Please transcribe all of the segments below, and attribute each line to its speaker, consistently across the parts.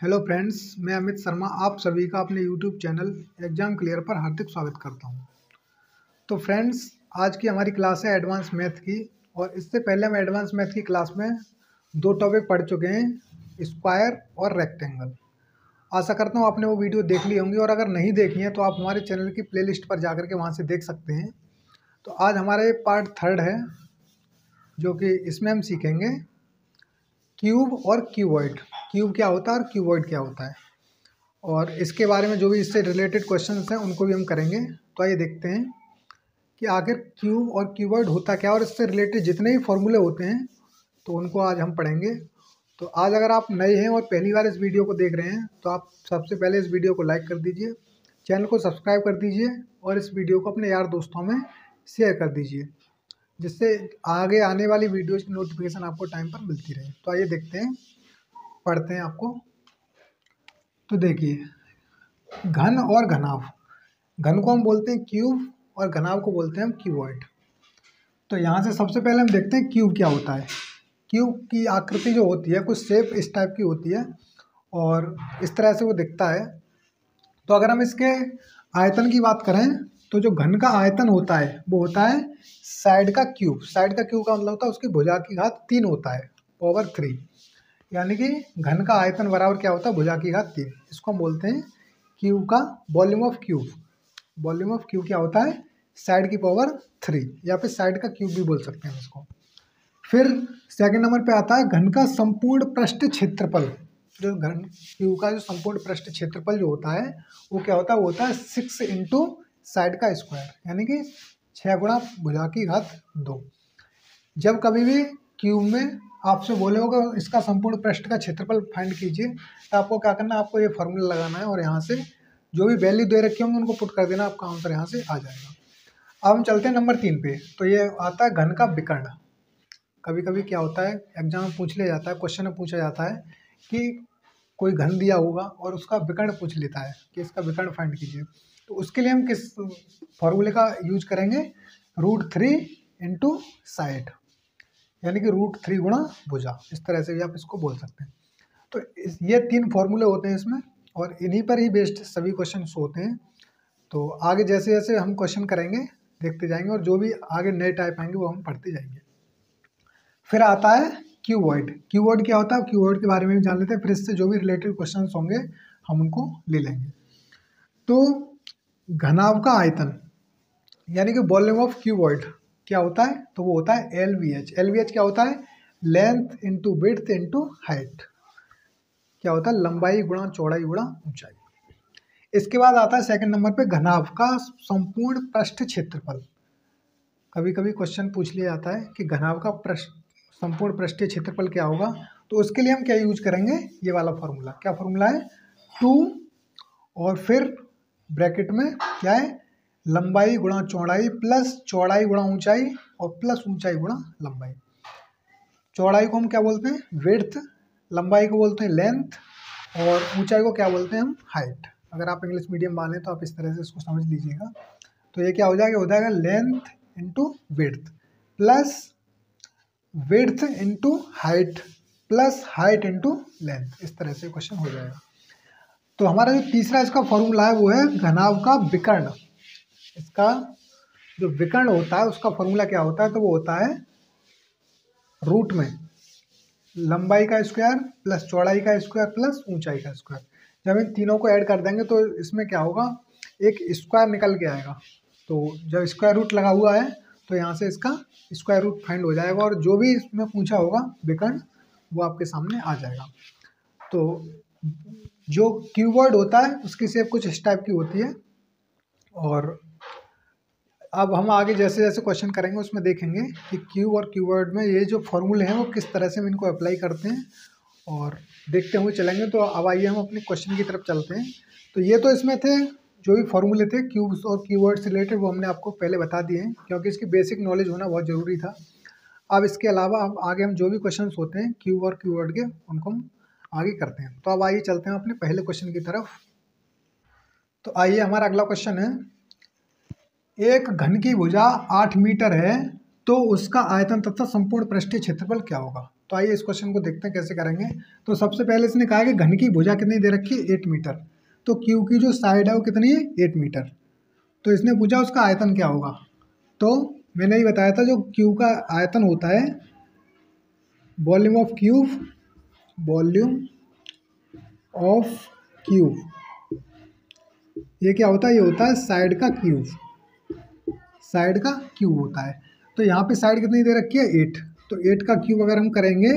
Speaker 1: Hello friends, मैं अमित शर्मा आप सभी का अपने यूट्यूब चैनल एग्जाम क्लियर पर हार्दिक स्वागत करता हूं। तो फ्रेंड्स, आज की हमारी क्लास है एडवांस मैथ की। और इससे पहले हम एडवांस मैथ की क्लास में दो टॉपिक पढ़ चुके हैं, स्क्वायर और रेक्टेंगल। आशा करता हूं आपने वो वीडियो देख ली होंगी, और अगर नहीं देखी है तो आप हमारे चैनल की प्लेलिस्ट पर जाकर के वहाँ से देख सकते हैं। तो आज हमारे पार्ट थर्ड है, जो कि इसमें हम सीखेंगे क्यूब और क्यूबॉइड। क्यूब क्या होता है और क्यूबॉइड क्या होता है, और इसके बारे में जो भी इससे रिलेटेड क्वेश्चंस हैं उनको भी हम करेंगे। तो आइए देखते हैं कि आखिर क्यूब और क्यूबॉइड होता क्या, और इससे रिलेटेड जितने भी फॉर्मूले होते हैं तो उनको आज हम पढ़ेंगे। तो आज अगर आप नए हैं और पहली बार इस वीडियो को देख रहे हैं तो आप सबसे पहले इस वीडियो को लाइक कर दीजिए, चैनल को सब्सक्राइब कर दीजिए और इस वीडियो को अपने यार दोस्तों में शेयर कर दीजिए, जिससे आगे आने वाली वीडियोज़ की नोटिफिकेशन आपको टाइम पर मिलती रहे। तो आइए देखते हैं, पढ़ते हैं आपको। तो देखिए, घन और घनाभ। घन को हम बोलते हैं क्यूब और घनाभ को बोलते हैं हम क्यूबॉइड। तो यहाँ से सबसे पहले हम देखते हैं क्यूब क्या होता है। क्यूब की आकृति जो होती है कुछ शेप इस टाइप की होती है और इस तरह से वो दिखता है। तो अगर हम इसके आयतन की बात करें तो जो घन का आयतन होता है वो होता है साइड का क्यूब। साइड का क्यूब का मतलब होता है उसकी भुजा की घात 3 होता है, पावर 3। यानी कि घन का आयतन बराबर क्या होता है, भुजा की घात 3। इसको हम बोलते हैं क्यूब का volume of cube. Volume of cube क्या होता है, साइड की पावर 3, या फिर साइड का क्यूब भी बोल सकते हैं इसको। फिर सेकंड नंबर पे आता है घन का संपूर्ण पृष्ठ क्षेत्रफल। जो घन क्यूब का जो संपूर्ण पृष्ठ क्षेत्रफल जो होता है वो क्या होता है, वो होता है 6 इंटू साइड का स्क्वायर, यानी कि 6 गुणा भुजा की घात 2। जब कभी भी क्यूब में आपसे बोले होगा इसका संपूर्ण पृष्ठ का क्षेत्रफल फाइंड कीजिए, तो आपको क्या करना है, आपको ये फार्मूला लगाना है और यहाँ से जो भी वैल्यू दे रखी होंगी उनको पुट कर देना, आपका आंसर यहाँ से आ जाएगा। अब हम चलते हैं नंबर 3 पे। तो ये आता है घन का विकर्ण। कभी कभी क्या होता है, एग्जाम में पूछ लिया जाता है, क्वेश्चन में पूछा जाता है कि कोई घन दिया होगा और उसका विकर्ण पूछ लेता है कि इसका विकर्ण फाइंड कीजिए। तो उसके लिए हम किस फॉर्मूले का यूज करेंगे, √3 इंटू साइड, यानी कि √3 गुणा भुजा। इस तरह से भी आप इसको बोल सकते हैं। तो ये 3 फॉर्मूले होते हैं इसमें, और इन्हीं पर ही बेस्ड सभी क्वेश्चन होते हैं। तो आगे जैसे जैसे हम क्वेश्चन करेंगे देखते जाएंगे, और जो भी आगे नए टाइप आएंगे वो हम पढ़ते जाएंगे। फिर आता है क्यूबॉइड। क्यूबॉइड क्या होता है, क्यूबॉइड के बारे में भी जान लेते हैं, फिर इससे जो भी रिलेटेड क्वेश्चन होंगे हम उनको ले लेंगे। तो घनाभ का आयतन यानी कि वॉल्यूम ऑफ क्यूबॉइड क्या होता है, तो वो होता है LVH। LVH क्या होता है, length into width into height. क्या होता है, लंबाई गुणा चौड़ाई गुणा ऊंचाई। इसके बाद आता है सेकंड नंबर पे घनाभ का संपूर्ण पृष्ठ क्षेत्रफल। कभी कभी क्वेश्चन पूछ लिया जाता है कि घनाभ का संपूर्ण पृष्ठीय क्षेत्रफल क्या होगा, तो उसके लिए हम क्या यूज करेंगे, ये वाला फॉर्मूला। क्या फॉर्मूला है, 2 और फिर ब्रैकेट में क्या है, लंबाई गुणा चौड़ाई प्लस चौड़ाई गुणा ऊंचाई और प्लस ऊंचाई गुणा लंबाई। चौड़ाई को हम क्या बोलते हैं, विड्थ, लंबाई को बोलते हैं लेंथ, और ऊंचाई को क्या बोलते हैं हम, हाइट। अगर आप इंग्लिश मीडियम वाले तो आप इस तरह से इसको समझ लीजिएगा। तो ये क्या हो जाएगा length into width plus width into height plus height into length. इस तरह से क्वेश्चन हो जाएगा। तो हमारा जो तीसरा इसका फॉर्मूला है वो है घनाभ का विकर्ण। इसका जो विकर्ण होता है उसका फॉर्मूला क्या होता है, तो वो होता है रूट में लंबाई का स्क्वायर प्लस चौड़ाई का स्क्वायर प्लस ऊंचाई का स्क्वायर। जब इन तीनों को ऐड कर देंगे तो इसमें क्या होगा, एक स्क्वायर निकल के आएगा। तो जब स्क्वायर रूट लगा हुआ है तो यहाँ से इसका स्क्वायर रूट फाइंड हो जाएगा, और जो भी इसमें पूछा होगा विकर्ण वो आपके सामने आ जाएगा। तो जो क्यूबॉइड होता है उसकी शेप कुछ इस टाइप की होती है। और अब हम आगे जैसे जैसे क्वेश्चन करेंगे उसमें देखेंगे कि क्यूब और क्यूबॉइड में ये जो फॉर्मूले हैं वो किस तरह से हम इनको अप्लाई करते हैं, और देखते हुए चलेंगे। तो अब आइए हम अपने क्वेश्चन की तरफ चलते हैं। तो ये तो इसमें थे जो भी फॉर्मूले थे क्यूब्स और कीवर्ड से रिलेटेड, वो हमने आपको पहले बता दिए हैं क्योंकि इसकी बेसिक नॉलेज होना बहुत ज़रूरी था। अब इसके अलावा अब आगे हम जो भी क्वेश्चंस होते हैं क्यूब और कीवर्ड के उनको हम आगे करते हैं। तो अब आइए चलते हैं अपने पहले क्वेश्चन की तरफ। तो आइए, हमारा अगला क्वेश्चन है, एक घन की भुजा 8 मीटर है तो उसका आयतन तथा संपूर्ण पृष्ठीय क्षेत्रफल क्या होगा। तो आइए इस क्वेश्चन को देखते हैं कैसे करेंगे। तो सबसे पहले इसने कहा कि घन की भुजा कितनी दे रखी है, 8 मीटर। तो क्यू की जो साइड है वो कितनी है, 8 मीटर। तो इसने पूछा उसका आयतन क्या होगा। तो मैंने ही बताया था जो क्यू का आयतन होता है, volume of cube, volume of cube, ये क्या होता है, ये होता है साइड का क्यूब, साइड का क्यूब होता है। तो यहाँ पे साइड कितनी दे रखी है, 8। तो 8 का क्यूब अगर हम करेंगे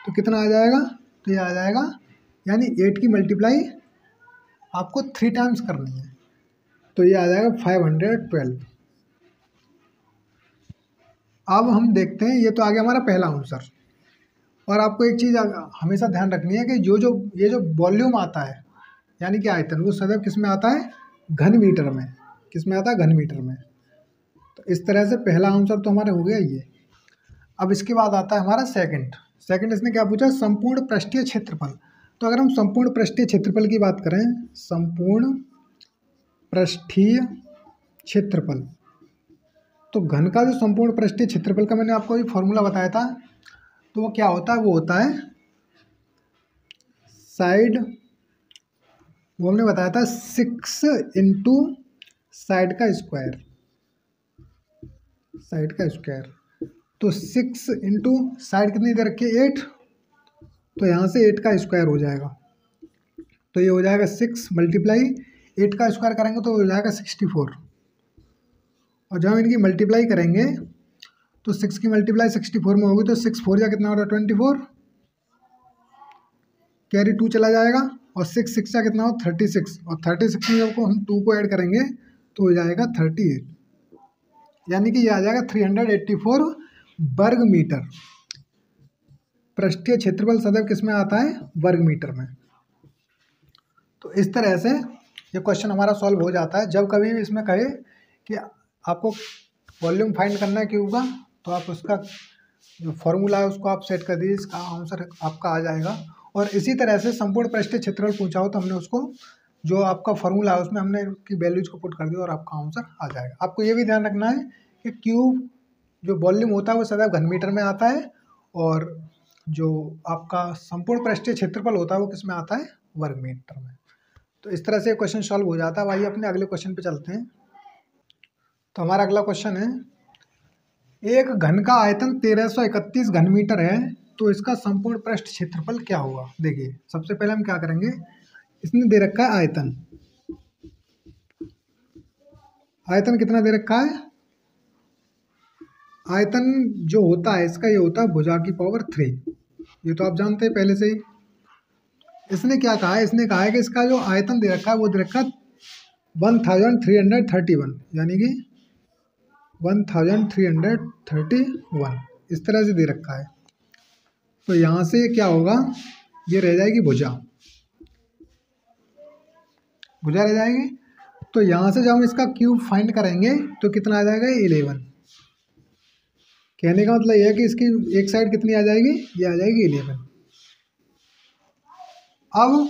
Speaker 1: तो कितना आ जाएगा, तो ये आ जाएगा, यानी 8 की मल्टीप्लाई आपको 3 टाइम्स करनी है, तो ये आ जाएगा 512। अब हम देखते हैं, ये तो आ गया हमारा पहला आंसर। और आपको एक चीज़ हमेशा ध्यान रखनी है कि ये जो वॉल्यूम आता है यानी कि आयतन, वो सदैव किस में आता है, घन मीटर में। किस में आता है, घन मीटर में। तो इस तरह से पहला आंसर तो हमारा हो गया ये। अब इसके बाद आता है हमारा सेकंड इसने क्या पूछा, संपूर्ण पृष्ठीय क्षेत्रफल। तो अगर हम संपूर्ण पृष्ठीय क्षेत्रफल की बात करें, संपूर्ण पृष्ठीय क्षेत्रफल, तो घन का जो संपूर्ण पृष्ठीय क्षेत्रफल का मैंने आपको अभी फॉर्मूला बताया था, तो वो क्या होता है, वो होता है साइड, वो हमने बताया था 6 इंटू साइड का स्क्वायर, साइड का स्क्वायर। तो 6 इंटू साइड कितनी दे रखी है, 8। तो यहाँ से 8 का स्क्वायर हो जाएगा, तो ये हो जाएगा 6 मल्टीप्लाई 8 का स्क्वायर करेंगे तो हो जाएगा 64। और जब हम इनकी मल्टीप्लाई करेंगे तो 6 की मल्टीप्लाई 64 में होगी, तो 6 4 या कितना हो रहा है, 24, कैरी 2 चला जाएगा, और 6 6 का कितना हो, 36, और 36 में जब हम 2 को ऐड करेंगे तो हो जाएगा 38, यानी कि ये आ जाएगा 384 वर्ग मीटर। पृष्ठीय क्षेत्रफल सदैव किस में आता है, वर्ग मीटर में। तो इस तरह से ये क्वेश्चन हमारा सॉल्व हो जाता है। जब कभी भी इसमें कहे कि आपको वॉल्यूम फाइंड करना है क्यूब का, तो आप उसका जो फॉर्मूला है उसको आप सेट कर दीजिए, इसका आंसर आपका आ जाएगा। और इसी तरह से संपूर्ण पृष्ठीय क्षेत्रफल पूछा हो तो हमने उसको जो आपका फॉर्मूला है उसमें हमने की वैल्यूज को पुट कर दिया और आपका आंसर आ जाएगा। आपको ये भी ध्यान रखना है कि क्यूब जो वॉल्यूम होता है वो सदैव घन मीटर में आता है, और जो आपका संपूर्ण पृष्ठीय क्षेत्रफल होता है वो किस में आता है, वर्ग मीटर में। तो इस तरह से क्वेश्चन सॉल्व हो जाता है। आइए अपने अगले क्वेश्चन पे चलते हैं। तो हमारा अगला क्वेश्चन है, एक घन का आयतन 1331 घन मीटर है, तो इसका संपूर्ण पृष्ठ क्षेत्रफल क्या होगा। देखिए सबसे पहले हम क्या करेंगे, इसने दे रखा है आयतन, आयतन कितना दे रखा है, आयतन जो होता है इसका ये होता है भुजा की पावर 3, ये तो आप जानते हैं पहले से ही। इसने क्या कहा है, इसने कहा है कि इसका जो आयतन दे रखा है वो दे रखा है 1331, यानी कि 1331 इस तरह से दे रखा है। तो यहाँ से क्या होगा, ये रह जाएगी भुजा, भुजा रह जाएगी। तो यहाँ से जब हम इसका क्यूब फाइंड करेंगे तो कितना आ जाएगा, 11। कहने का मतलब यह है कि इसकी एक साइड कितनी आ जाएगी, ये आ जाएगी 11। अब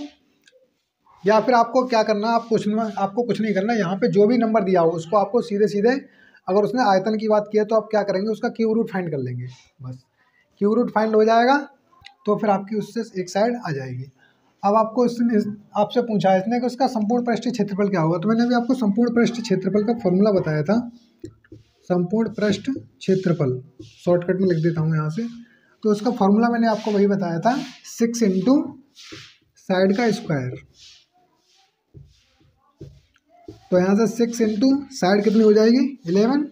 Speaker 1: या फिर आपको क्या करना, आपको कुछ नहीं करना, यहाँ पे जो भी नंबर दिया हो उसको आपको सीधे सीधे, अगर उसने आयतन की बात की है तो आप क्या करेंगे, उसका क्यूब रूट फाइंड कर लेंगे। बस क्यूब रूट फाइंड हो जाएगा तो फिर आपकी उससे एक साइड आ जाएगी। अब आपको आपसे पूछा है इसने कि उसका संपूर्ण पृष्ठीय क्षेत्रफल क्या होगा। तो मैंने अभी आपको संपूर्ण पृष्ठीय क्षेत्रफल का फॉर्मूला बताया था, संपूर्ण पृष्ठ क्षेत्रफल, शॉर्टकट में लिख देता हूँ यहाँ से। तो उसका फॉर्मूला मैंने आपको वही बताया था, 6 इंटू साइड का स्क्वायर। तो यहाँ से 6 इंटू साइड कितनी हो जाएगी, 11।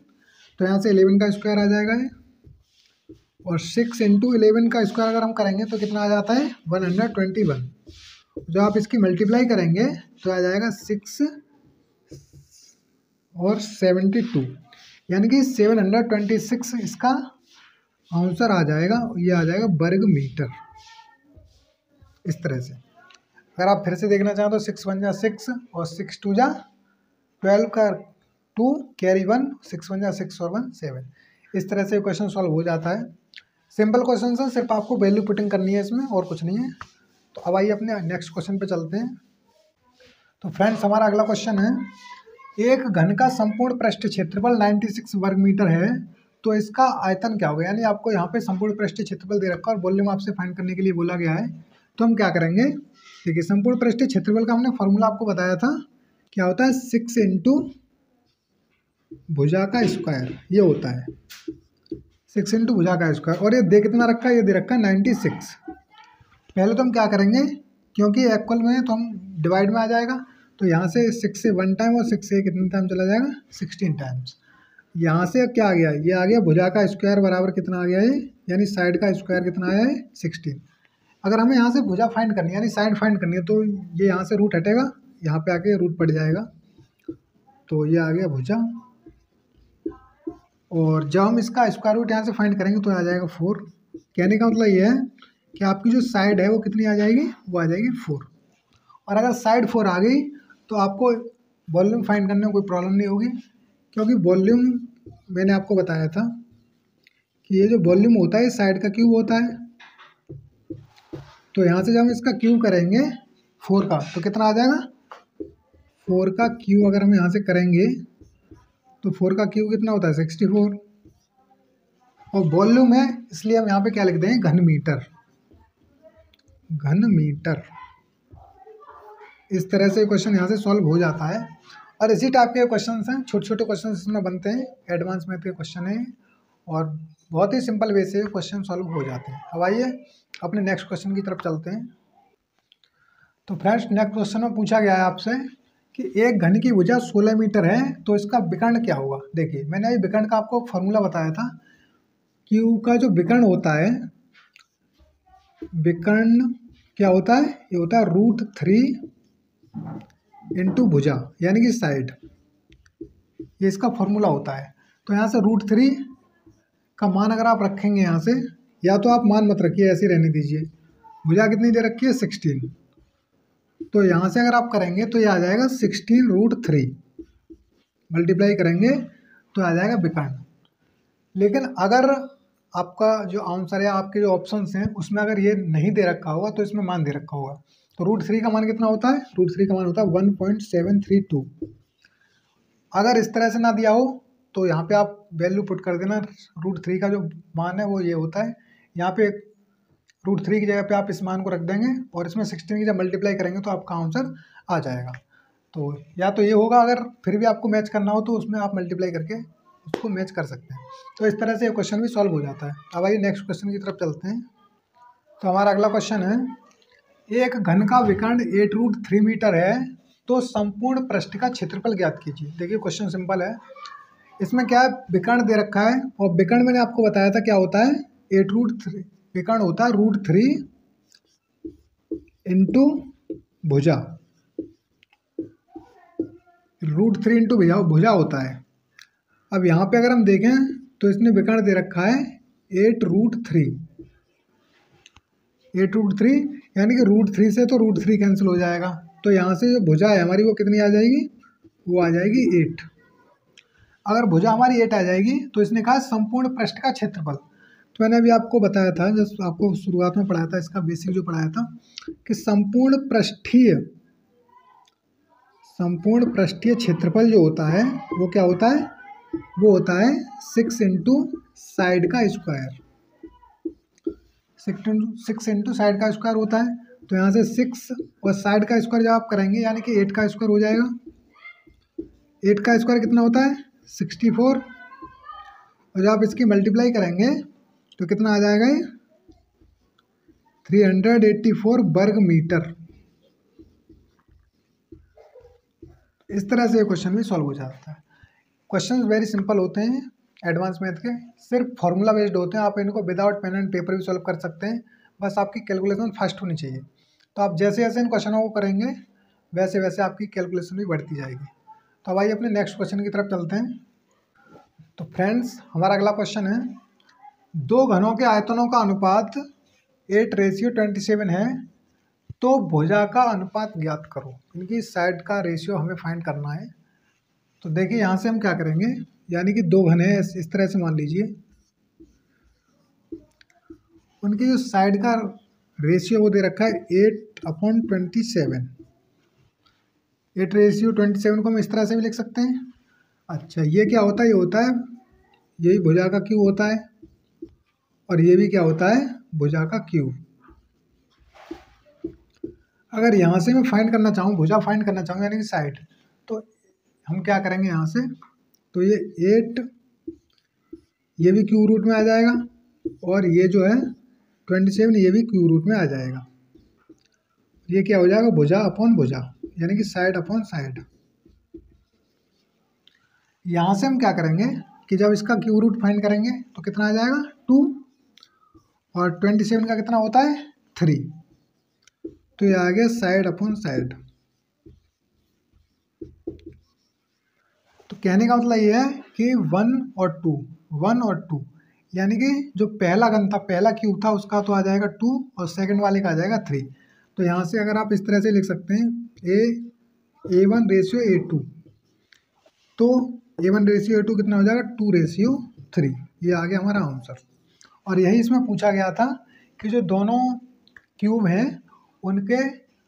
Speaker 1: तो यहाँ से 11 का स्क्वायर आ जाएगा ये, और 6 इंटू 11 का स्क्वायर अगर हम करेंगे तो कितना आ जाता है, 121। जब आप इसकी मल्टीप्लाई करेंगे तो आ जाएगा 6 और 72, यानी कि 726 इसका आंसर आ जाएगा। ये आ जाएगा वर्ग मीटर। इस तरह से अगर आप फिर से देखना चाहें तो 6 1 जा 6 और 6 2 जा 12 का 2 कैरी 1, 6 1 जा 6 और 1 7। इस तरह से क्वेश्चन सॉल्व हो जाता है। सिंपल क्वेश्चन है, सिर्फ आपको वैल्यू पुटिंग करनी है इसमें, और कुछ नहीं है। तो अब आइए अपने नेक्स्ट क्वेश्चन पे चलते हैं। तो फ्रेंड्स हमारा अगला क्वेश्चन है, एक घन का संपूर्ण पृष्ठ क्षेत्रफल 96 वर्ग मीटर है, तो इसका आयतन क्या होगा, यानी आपको यहाँ पे संपूर्ण पृष्ठीय क्षेत्रफल दे रखा है और वॉल्यूम आपसे फाइंड करने के लिए बोला गया है। तो हम क्या करेंगे, देखिए संपूर्ण पृष्ठीय क्षेत्रफल का हमने फॉर्मूला आपको बताया था, क्या होता है 6 इंटू भुजा का स्क्वायर, ये होता है 6 इंटू भुजा का स्क्वायर। और ये दे कितना रखा है, ये दे रखा है 96। पहले तो हम क्या करेंगे, क्योंकि इक्वल में है तो हम डिवाइड में आ जाएगा, तो यहाँ से 6 से 1 टाइम और 6 से कितने टाइम चला जाएगा 16 टाइम्स। यहाँ से अब क्या आ गया, ये आ गया भुजा का स्क्वायर बराबर कितना आ गया है, यानी साइड का स्क्वायर कितना आया है 16। अगर हमें यहाँ से भुजा फाइंड करनी है यानी साइड फाइंड करनी है तो ये यहाँ से रूट हटेगा, यहाँ पे आके रूट पड़ जाएगा, तो ये आ गया भुजा। और जब हम इसका स्क्वायर रूट यहाँ से फाइंड करेंगे तो आ जाएगा 4। कहने का मतलब ये है कि आपकी जो साइड है वो कितनी आ जाएगी, वो आ जाएगी 4। और अगर साइड 4 आ गई तो आपको वॉल्यूम फाइंड करने में कोई प्रॉब्लम नहीं होगी, क्योंकि वॉल्यूम मैंने आपको बताया था कि ये जो वॉल्यूम होता है साइड का क्यूब होता है। तो यहाँ से जब हम इसका क्यूब करेंगे 4 का तो कितना आ जाएगा, 4 का क्यूब अगर हम यहाँ से करेंगे तो 4 का क्यूब कितना होता है 64। और वॉल्यूम है इसलिए हम यहाँ पे क्या लिख देंगे, घन मीटर, घन मीटर। इस तरह से क्वेश्चन यहाँ से सॉल्व हो जाता है। और इसी टाइप के क्वेश्चन हैं, छोटे छोटे क्वेश्चन इसमें बनते हैं, एडवांस मैथ के क्वेश्चन हैं और बहुत ही सिंपल वे से क्वेश्चन सॉल्व हो जाते हैं। अब आइए अपने नेक्स्ट क्वेश्चन की तरफ चलते हैं। तो फ्रेंड्स नेक्स्ट क्वेश्चन में पूछा गया है आपसे कि एक घन की भुजा 16 मीटर है तो इसका विकर्ण क्या होगा। देखिए मैंने अभी विकर्ण का आपको फॉर्मूला बताया था, क्यू का जो विकर्ण होता है, विकर्ण क्या होता है, ये होता है √3 इंटू भुजा यानी कि साइड, ये इसका फॉर्मूला होता है। तो यहाँ से √3 का मान अगर आप रखेंगे यहाँ से, या तो आप मान मत रखिए ऐसे ही रहने दीजिए, भुजा कितनी दे रखी है 16, तो यहाँ से अगर आप करेंगे तो ये आ जाएगा 16√3, मल्टीप्लाई करेंगे तो आ जाएगा विकर्ण। लेकिन अगर आपका जो आंसर है, आपके जो ऑप्शंस हैं उसमें अगर ये नहीं दे रखा होगा तो इसमें मान दे रखा होगा। तो √3 का मान कितना होता है, √3 का मान होता है 1.732। अगर इस तरह से ना दिया हो तो यहाँ पे आप वैल्यू पुट कर देना, √3 का जो मान है वो ये होता है, यहाँ पे √3 की जगह पे आप इस मान को रख देंगे और इसमें 16 की जब मल्टीप्लाई करेंगे तो आपका आंसर आ जाएगा। तो या तो ये होगा, अगर फिर भी आपको मैच करना हो तो उसमें आप मल्टीप्लाई करके उसको मैच कर सकते हैं। तो इस तरह से ये क्वेश्चन भी सॉल्व हो जाता है। अब आइए नेक्स्ट क्वेश्चन की तरफ चलते हैं। तो हमारा अगला क्वेश्चन है, एक घन का विकर्ण 8√3 मीटर है तो संपूर्ण पृष्ठ का क्षेत्रफल ज्ञात कीजिए। देखिए क्वेश्चन सिंपल है, इसमें क्या है, विकर्ण दे रखा है और विकर्ण मैंने आपको बताया था क्या होता है, 8√3 विकर्ण होता है √3 इंटू भुजा, √3 इंटू भुजा होता है। अब यहाँ पे अगर हम देखें तो इसने विकर्ण दे रखा है 8√3, 8√3 यानी कि √3 से तो √3 कैंसिल हो जाएगा, तो यहाँ से जो भुजा है हमारी वो कितनी आ जाएगी, वो आ जाएगी 8। अगर भुजा हमारी 8 आ जाएगी तो इसने कहा संपूर्ण पृष्ठ का क्षेत्रफल। तो मैंने अभी आपको बताया था, जब आपको शुरुआत में पढ़ाया था, इसका बेसिक जो पढ़ाया था कि संपूर्ण पृष्ठीय क्षेत्रफल जो होता है वो क्या होता है, वो होता है 6 इंटू साइड का स्क्वायर, 6 इंटू साइड का स्क्वायर होता है। तो यहाँ से 6 और साइड का स्क्वायर जब आप करेंगे यानी कि 8 का स्क्वायर हो जाएगा। 8 का स्क्वायर कितना होता है 64, और जब आप इसकी मल्टीप्लाई करेंगे तो कितना आ जाएगा, ये 384 वर्ग मीटर। इस तरह से ये क्वेश्चन भी सॉल्व हो जाता है। क्वेश्चंस वेरी सिंपल होते हैं एडवांस मैथ के, सिर्फ फार्मूला बेस्ड होते हैं, आप इनको विदाउट पेन एंड पेपर भी सॉल्व कर सकते हैं, बस आपकी कैलकुलेशन फास्ट होनी चाहिए। तो आप जैसे जैसे इन क्वेश्चनों को करेंगे वैसे वैसे आपकी कैलकुलेशन भी बढ़ती जाएगी। तो अब आइए अपने नेक्स्ट क्वेश्चन की तरफ चलते हैं। तो फ्रेंड्स हमारा अगला क्वेश्चन है, दो घनों के आयतनों का अनुपात 8:27 है तो भुजा का अनुपात ज्ञात करो। इनकी साइड का रेशियो हमें फाइंड करना है। तो देखिए यहाँ से हम क्या करेंगे, यानी कि दो घने इस तरह से मान लीजिए, उनकी जो साइड का रेशियो वो दे रखा है 8/27। 8:27 को हम इस तरह से भी लिख सकते हैं। अच्छा ये क्या होता है, ये होता है यही भुजा का क्यूब होता है और ये भी क्या होता है, भुजा का क्यूब। अगर यहाँ से मैं फाइंड करना चाहूँ, भुजा फाइंड करना चाहूँ यानी कि साइड, तो हम क्या करेंगे यहाँ से, तो ये 8 ये भी क्यूब रूट में आ जाएगा और ये जो है 27 ये भी क्यूब रूट में आ जाएगा। ये क्या हो जाएगा, भुजा अपॉन भुजा यानी कि साइड अपॉन साइड। यहाँ से हम क्या करेंगे कि जब इसका क्यूब रूट फाइंड करेंगे तो कितना आ जाएगा 2 और 27 का कितना होता है 3, तो ये आ गया साइड अपॉन साइड। तो कहने का मतलब ये है कि 1 और 2 यानी कि जो पहला गन था, पहला क्यूब था, उसका तो आ जाएगा 2 और सेकंड वाले का आ जाएगा 3। तो यहाँ से अगर आप इस तरह से लिख सकते हैं A1 रेशियो A2, तो A1 रेशियो A2 कितना हो जाएगा 2 रेशियो 3। ये आ गया हमारा आंसर। और यही इसमें पूछा गया था कि जो दोनों क्यूब हैं उनके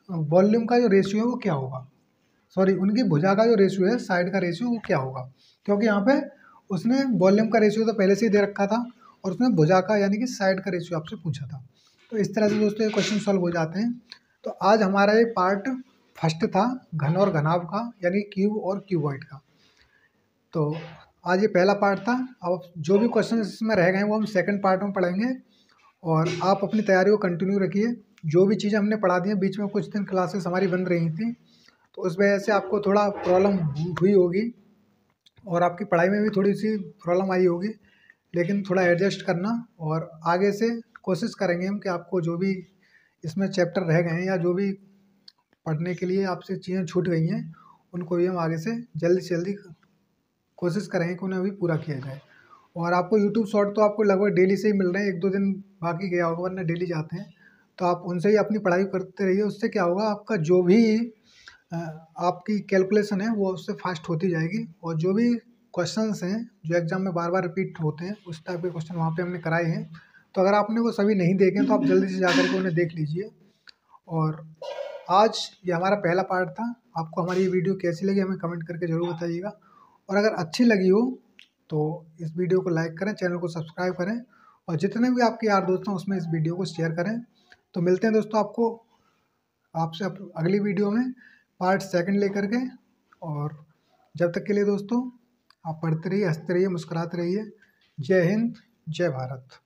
Speaker 1: वॉल्यूम का जो रेशियो है वो क्या होगा, सॉरी उनकी भुजा का जो रेशियो है, साइड का रेशियो वो क्या होगा। क्योंकि यहाँ पे उसने वॉल्यूम का रेशियो तो पहले से ही दे रखा था और उसने भुजा का यानी कि साइड का रेशियो आपसे पूछा था। तो इस तरह से दोस्तों ये क्वेश्चन सॉल्व हो जाते हैं। तो आज हमारा ये पार्ट फर्स्ट था घन और घनाभ का यानी क्यूब और क्यूबॉइड का। तो आज ये पहला पार्ट था। अब जो भी क्वेश्चन इसमें रह गए वो हम सेकंड पार्ट में पढ़ेंगे और आप अपनी तैयारी को कंटिन्यू रखिए। जो भी चीज़ें हमने पढ़ा दी हैं, बीच में कुछ दिन क्लासेस हमारी बंद रही थी तो उस वजह से आपको थोड़ा प्रॉब्लम हुई होगी और आपकी पढ़ाई में भी थोड़ी सी प्रॉब्लम आई होगी, लेकिन थोड़ा एडजस्ट करना और आगे से कोशिश करेंगे हम कि आपको जो भी इसमें चैप्टर रह गए हैं या जो भी पढ़ने के लिए आपसे चीज़ें छूट गई हैं उनको भी हम आगे से जल्दी कोशिश करेंगे कि उन्हें भी पूरा किया जाए। और आपको यूट्यूब शॉर्ट तो आपको लगभग डेली से ही मिल रहे हैं, 1-2 दिन बाकी गया होगा वरना डेली जाते हैं। तो आप उनसे ही अपनी पढ़ाई करते रहिए, उससे क्या होगा आपका जो भी आपकी कैलकुलेशन है वो उससे फास्ट होती जाएगी और जो भी क्वेश्चंस हैं जो एग्जाम में बार बार रिपीट होते हैं उस टाइप के क्वेश्चन वहाँ पे हमने कराए हैं। तो अगर आपने वो सभी नहीं देखे तो आप जल्दी से जाकर के उन्हें देख लीजिए। और आज ये हमारा पहला पार्ट था। आपको हमारी ये वीडियो कैसी लगी हमें कमेंट करके ज़रूर बताइएगा और अगर अच्छी लगी हो तो इस वीडियो को लाइक करें, चैनल को सब्सक्राइब करें और जितने भी आपके यार दोस्त हैं उसमें इस वीडियो को शेयर करें। तो मिलते हैं दोस्तों आपसे अगली वीडियो में पार्ट सेकंड लेकर के। और जब तक के लिए दोस्तों आप पढ़ते रहिए, हंसते रहिए, मुस्कुराते रहिए। जय हिंद, जय भारत।